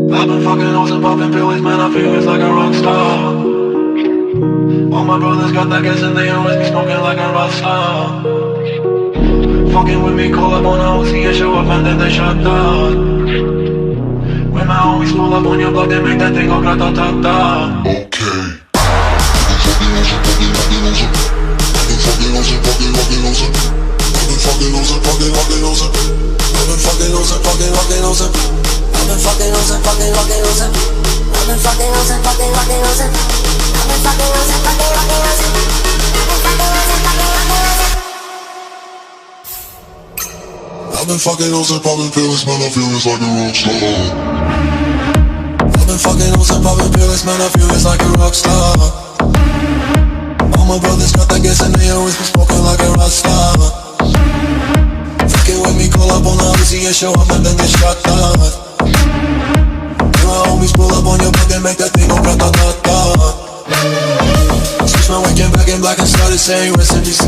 I've been fucking hoes and popping pills, man, I feel it's like a rock star. All my brothers got that gas and they always be smoking like a rock star. Fucking with me, call up on a Uzi and show up and then they shut down. When my homies pull up on your block, they make that thing go grata-ta-ta. Okay. I've been fucking hoes and popping pills, man, I feel it's like a rock star. I've been fucking hoes and popping pills, man, I feel it's like a rock star. All my brothers got that gas and they always be smoking like a rock star. Fucking with me, call up on the Uzi and show up and then get shot down. My homies pull up on your block and make that thing go grata-ta-ta. Switch my weekend back in black and started saying rest in peace.